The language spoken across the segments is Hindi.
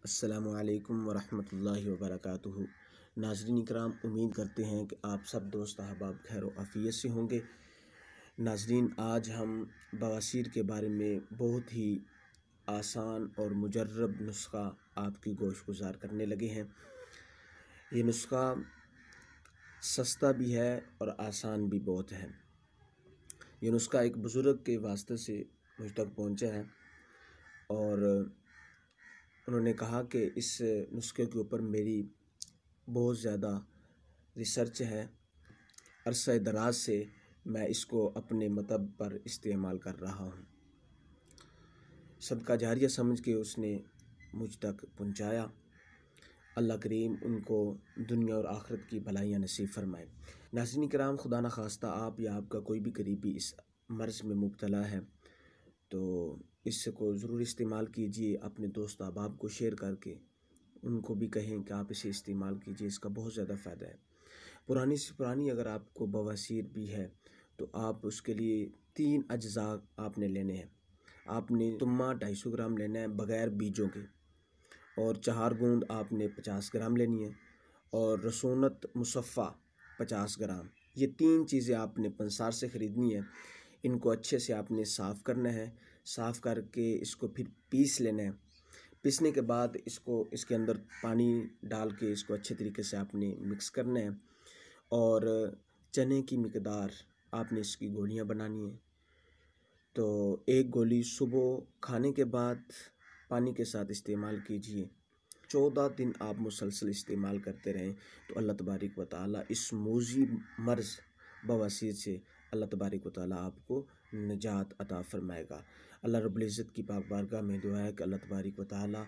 अस्सलामुअलैकुम वरहमतुल्लाहि वबरकातुहू। नाज़रीन इकराम, उम्मीद करते हैं कि आप सब दोस्त अहबाब खैर व आफ़ियत से होंगे। नाज़रीन, आज हम बवासीर के बारे में बहुत ही आसान और मुजर्रब नुस्ख़ा आपकी गोश गुज़ार करने लगे हैं। ये नुस्ख़ा सस्ता भी है और आसान भी बहुत है। ये नुस्ख़ा एक बुज़ुर्ग के वास्ते से मुझ तक पहुँचा है और उन्होंने कहा कि इस नुस्खे के ऊपर मेरी बहुत ज़्यादा रिसर्च है। अरसा दराज से मैं इसको अपने मतब पर इस्तेमाल कर रहा हूँ। सदका जारिया समझ के उसने मुझ तक पहुँचाया। अल्लाह करीम उनको दुनिया और आखिरत की भलाइयाँ नसीब फरमाए। नाज़रीन किराम, खुदा न खास्ता आप या आपका कोई भी करीबी इस मर्ज़ में मुब्तला है तो इसको ज़रूर इस्तेमाल कीजिए। अपने दोस्त अहबाब को शेयर करके उनको भी कहें कि आप इसे इस्तेमाल कीजिए, इसका बहुत ज़्यादा फ़ायदा है। पुरानी से पुरानी अगर आपको बवासीर भी है तो आप उसके लिए 3 अज्जा आपने लेने हैं। आपने तुम्मा 250 ग्राम लेना है बग़ैर बीजों के, और 4 बूंद आपने 50 ग्राम लेनी है, और रसूनत मुसफ़ा 50 ग्राम। ये 3 चीज़ें आपने पंसार से ख़रीदनी है। इनको अच्छे से आपने साफ़ करना है। साफ़ करके इसको फिर पीस लेना है। पीसने के बाद इसको इसके अंदर पानी डाल के इसको अच्छे तरीके से आपने मिक्स करना है, और चने की मिकदार आपने इसकी गोलियां बनानी है। तो एक गोली सुबह खाने के बाद पानी के साथ इस्तेमाल कीजिए। 14 दिन आप मुसलसल इस्तेमाल करते रहें तो अल्लाह तबारिक व तआला इस मूज़ी मर्ज़ बवासीर से अल्लाह तबारिक व तआला आपको निजात अता फ़रमाएगा। अल्लाह रब्बुल इज़्ज़त की पाक बारगाह में दुआ है कि अल्लाह तबारिक व तआला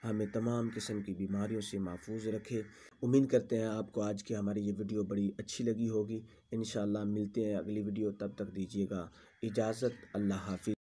हमें तमाम किस्म की बीमारियों से महफूज रखे। उम्मीद करते हैं आपको आज की हमारी ये वीडियो बड़ी अच्छी लगी होगी। इंशाअल्लाह मिलते हैं अगली वीडियो, तब तक दीजिएगा इजाज़त। अल्लाह हाफ़िज़।